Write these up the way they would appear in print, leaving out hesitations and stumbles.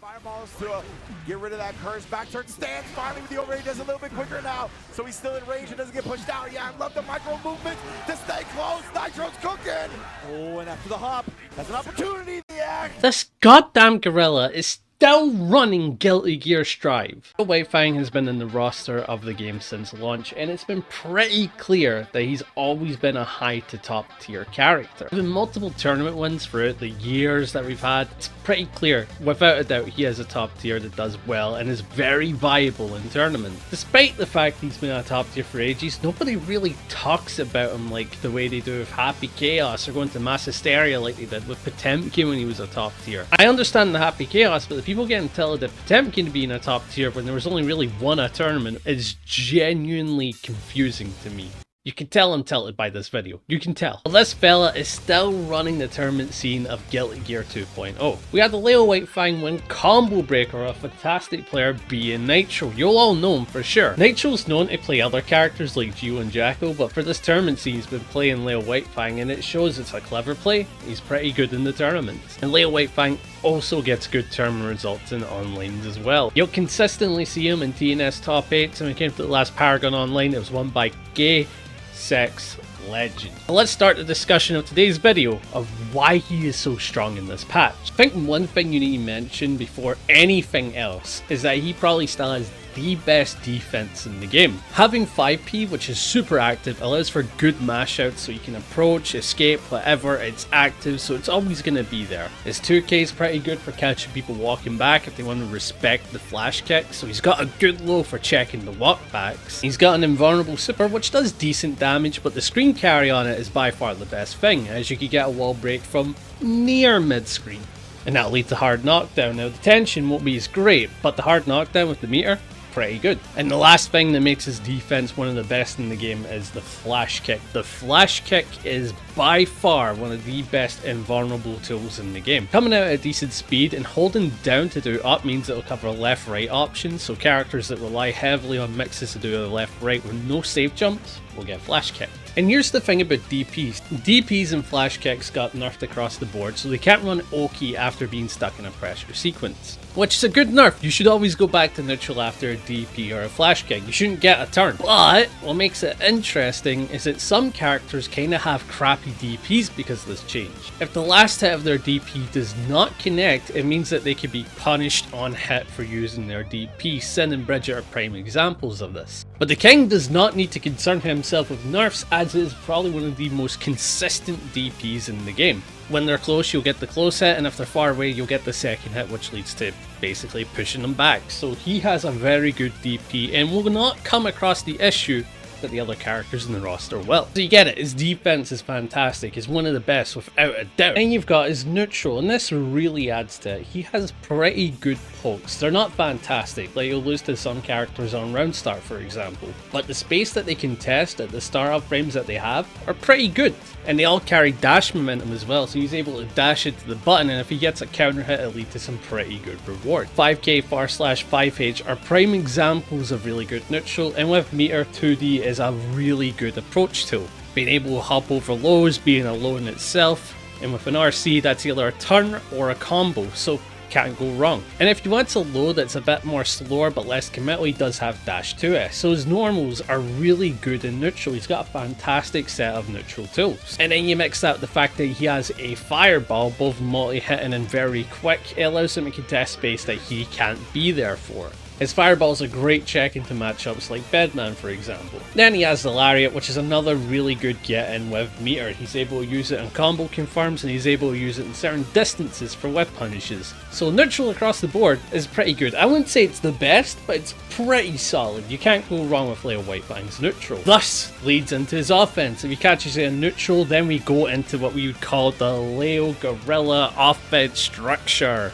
Fireballs to get rid of that curse. Back turn stands finally with the overhead. Does a little bit quicker now. So he's still in range and doesn't get pushed out. Yeah, I love the micro movement to stay close. Nitro's cooking. Oh, and after the hop, that's an opportunity. Yeah. This goddamn gorilla is still running GuiltyGearStrive. Whitefang has been in the roster of the game since launch, and it's been pretty clear that he's always been a high to top tier character. With multiple tournament wins throughout the years that we've had, it's pretty clear, without a doubt, he has a top tier that does well and is very viable in tournaments. Despite the fact he's been a top tier for ages, nobody really talks about him like the way they do with Happy Chaos or going to Mass Hysteria like they did with Potemkin when he was a top tier. I understand the Happy Chaos, but the people getting tilted Potemkin to be in a top tier when there was only really one a tournament is genuinely confusing to me. You can tell I'm tilted by this video. You can tell. But this fella is still running the tournament scene of Guilty Gear 2.0. We had the Leo Whitefang win Combo Breaker, a fantastic player being Nitro. You'll all know him for sure. Nitro's known to play other characters like Geo and Jacko, but for this tournament scene he's been playing Leo Whitefang, and it shows it's a clever play. He's pretty good in the tournaments. And Leo Whitefang also gets good tournament results in online as well. You'll consistently see him in TNS top 8s, and when it came to the last Paragon Online, it was won by Gay Sex Legend. Now let's start the discussion of today's video of why he is so strong in this patch. I think one thing you need to mention before anything else is that he probably still has the best defense in the game. Having 5P, which is super active, allows for good mash outs, so you can approach, escape, whatever. It's active, so it's always going to be there. His 2K is pretty good for catching people walking back if they want to respect the flash kick, so he's got a good low for checking the walkbacks. He's got an invulnerable super which does decent damage, but the screen carry on it is by far the best thing, as you can get a wall break from near mid screen, and that'll lead to hard knockdown. Now the tension won't be as great, but the hard knockdown with the meter, pretty good. And the last thing that makes his defense one of the best in the game is the flash kick. The flash kick is by far one of the best invulnerable tools in the game. Coming out at a decent speed and holding down to do up means it'll cover left-right options, so characters that rely heavily on mixes to do a left-right with no safe jumps will get flash kicked. And here's the thing about DPs. DPs and flash kicks got nerfed across the board, so they can't run Oki after being stuck in a pressure sequence, which is a good nerf. You should always go back to neutral after a DP or a flash kick. You shouldn't get a turn. But what makes it interesting is that some characters kind of have crappy DPs because of this change. If the last hit of their DP does not connect, it means that they could be punished on hit for using their DP. Sin and Bridget are prime examples of this. But the King does not need to concern himself with nerfs, as it is probably one of the most consistent DPs in the game. When they're close, you'll get the close hit, and if they're far away, you'll get the second hit, which leads to basically pushing them back. So he has a very good DP and will not come across the issue that the other characters in the roster will. So you get it, his defense is fantastic, he's one of the best without a doubt. And you've got his neutral, and this really adds to it. He has pretty good pokes. They're not fantastic, like you'll lose to some characters on round start for example, but the space that they can test at the startup frames that they have are pretty good. And they all carry dash momentum as well, so he's able to dash into the button, and if he gets a counter hit, it'll lead to some pretty good reward. 5K, 5H are prime examples of really good neutral, and with meter, 2D is a really good approach tool. Being able to hop over lows, being a low in itself, and with an RC that's either a turn or a combo, so can't go wrong. And if you want a low that's a bit more slower but less committal, he does have dash to it, so his normals are really good in neutral. He's got a fantastic set of neutral tools, and then you mix that with the fact that he has a fireball, both multi-hitting and very quick. It allows him to contest space that he can't be there for. His fireball's a great check into matchups like Bedman for example. Then he has the Lariat, which is another really good get in with meter. He's able to use it on combo confirms, and he's able to use it in certain distances for whip punishes. So neutral across the board is pretty good. I wouldn't say it's the best, but it's pretty solid. You can't go wrong with Leo Whitefang's neutral. Thus leads into his offense. If he catches it in neutral, then we go into what we would call the Leo Gorilla offense structure.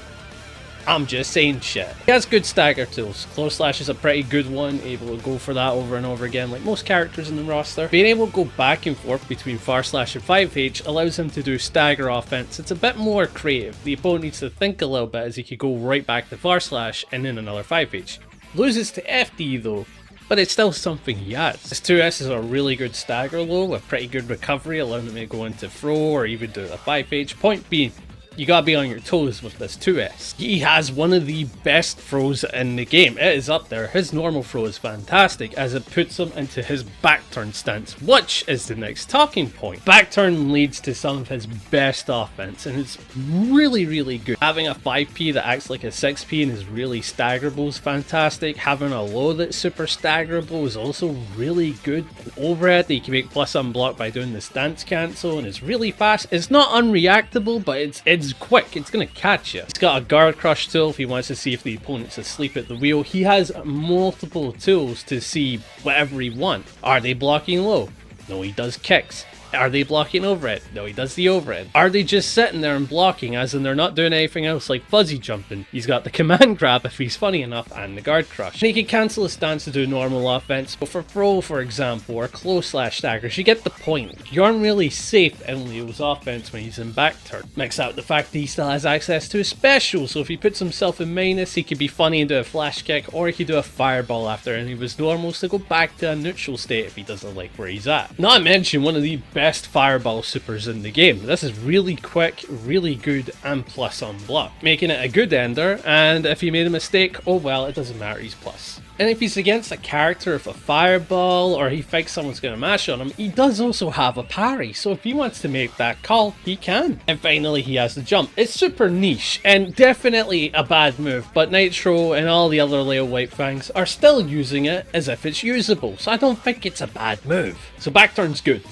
I'm just saying shit. He has good stagger tools. Close slash is a pretty good one, able to go for that over and over again like most characters in the roster. Being able to go back and forth between far slash and 5H allows him to do stagger offense. It's a bit more creative. The opponent needs to think a little bit, as he could go right back to far slash and then another 5H. Loses to FD though, but it's still something he has. His 2S is a really good stagger low with pretty good recovery, allowing him to go into throw or even do a 5H. Point being, You gotta be on your toes with this 2S. He has one of the best throws in the game. It is up there. His normal throw is fantastic as it puts him into his back turn stance, which is the next talking point. Back turn leads to some of his best offense, and it's really, really good. Having a 5p that acts like a 6p and is really staggerable is fantastic. Having a low that's super staggerable is also really good. An overhead that you can make plus unblock by doing the stance cancel, and it's really fast. It's not unreactable, but it's quick. It's gonna catch you. He's got a guard crush tool if he wants to see if the opponent's asleep at the wheel. He has multiple tools to see whatever he wants. Are they blocking low? No, he does kicks. Are they blocking overhead? No, he does the overhead. Are they just sitting there and blocking, as in they're not doing anything else like fuzzy jumping? He's got the command grab if he's funny enough, and the guard crush. And he can cancel his stance to do normal offense, but for throw, for example, or close slash staggers, you get the point. You aren't really safe in Leo's offense when he's in back turn. Mix out the fact that he still has access to his special, so if he puts himself in minus, he could be funny and do a flash kick, or he could do a fireball after any of his normals to go back to a neutral state if he doesn't like where he's at. Not to mention one of the best fireball supers in the game. This is really quick, really good, and plus on block, making it a good ender, and if he made a mistake, oh well, it doesn't matter, he's plus. And if he's against a character with a fireball, or he thinks someone's going to mash on him, he does also have a parry, so if he wants to make that call, he can. And finally, he has the jump. It's super niche, and definitely a bad move, but Nitro and all the other Leo Whitefangs are still using it as if it's usable, so I don't think it's a bad move. So back turn's good.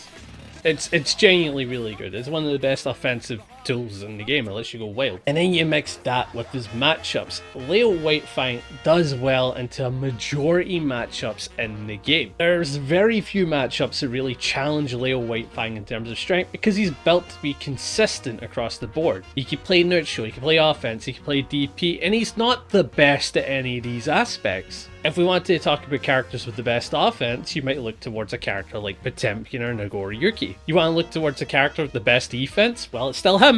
It's genuinely really good. It's one of the best offensive tools in the game, unless you go wild. And then you mix that with his matchups. Leo Whitefang does well into a majority matchups in the game. There's very few matchups that really challenge Leo Whitefang in terms of strength, because he's built to be consistent across the board. He can play neutral, he can play offense, he can play DP, and he's not the best at any of these aspects. If we want to talk about characters with the best offense, you might look towards a character like Potemkin or Nagoriyuki. You want to look towards a character with the best defense? Well, it's still him.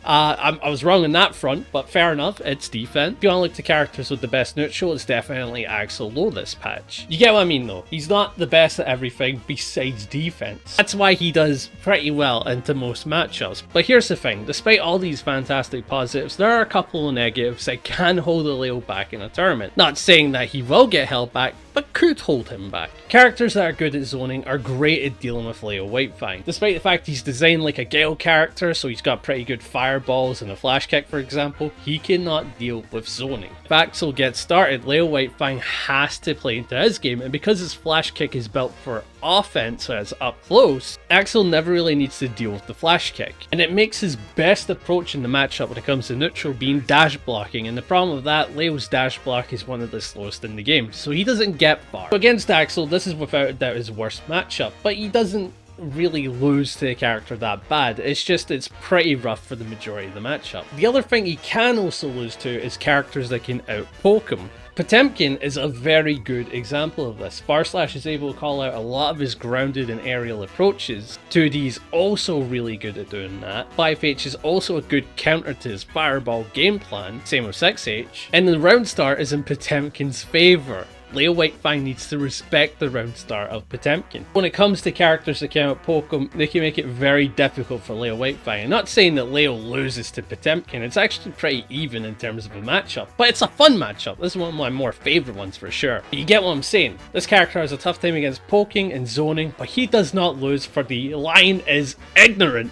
I was wrong on that front, but fair enough, it's defense. If you want to look to characters with the best neutral, it's definitely Axel Low this patch. You get what I mean though? He's not the best at everything besides defense. That's why he does pretty well into most matchups. But here's the thing, despite all these fantastic positives, there are a couple of negatives that can hold a Leo back in a tournament. Not saying that he will get held back, but could hold him back. Characters that are good at zoning are great at dealing with Leo Whitefang. Despite the fact he's designed like a Gale character, so he's got pretty good fireballs and a flash kick for example, he cannot deal with zoning. If Axel gets started, Leo Whitefang has to play into his game, and because his flash kick is built for offense, so it's up close, Axel never really needs to deal with the flash kick. And it makes his best approach in the matchup when it comes to neutral being dash blocking, and the problem with that, Leo's dash block is one of the slowest in the game, so he doesn't get far. So against Axel, this is without a doubt his worst matchup, but he doesn't really lose to a character that bad. It's just it's pretty rough for the majority of the matchup. The other thing he can also lose to is characters that can out-poke him. Potemkin is a very good example of this. Farslash is able to call out a lot of his grounded and aerial approaches. 2D is also really good at doing that. 5H is also a good counter to his fireball game plan, same with 6H. And the round start is in Potemkin's favour. Leo Whitefang needs to respect the round start of Potemkin. When it comes to characters that can outpoke him, they can make it very difficult for Leo Whitefang. I'm not saying that Leo loses to Potemkin, it's actually pretty even in terms of a matchup, but it's a fun matchup. This is one of my more favourite ones for sure. But you get what I'm saying. This character has a tough time against poking and zoning, but he does not lose, for the lion is ignorant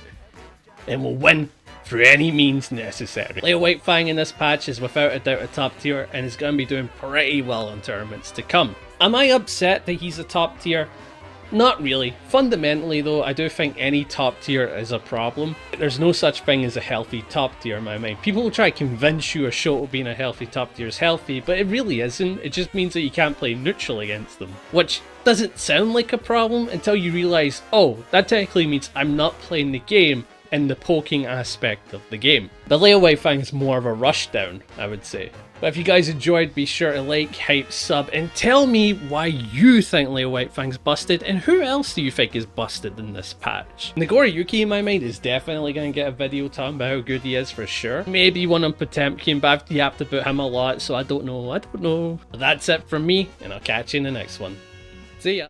and will win through any means necessary. Leo Whitefang in this patch is without a doubt a top tier and is going to be doing pretty well in tournaments to come. Am I upset that he's a top tier? Not really. Fundamentally though, I do think any top tier is a problem. There's no such thing as a healthy top tier in my mind. People will try to convince you a Shoto being a healthy top tier is healthy, but it really isn't. It just means that you can't play neutral against them, which doesn't sound like a problem until you realise, oh, that technically means I'm not playing the game in the poking aspect of the game. The Leo Whitefang is more of a rushdown, I would say. But if you guys enjoyed, be sure to like, hype, sub, and tell me why you think Leo Whitefang's busted, and who else do you think is busted in this patch? Nagoriyuki, in my mind, is definitely going to get a video talking about how good he is for sure. Maybe one on Potemkin, but I've yapped about him a lot, so I don't know. But that's it from me, and I'll catch you in the next one. See ya!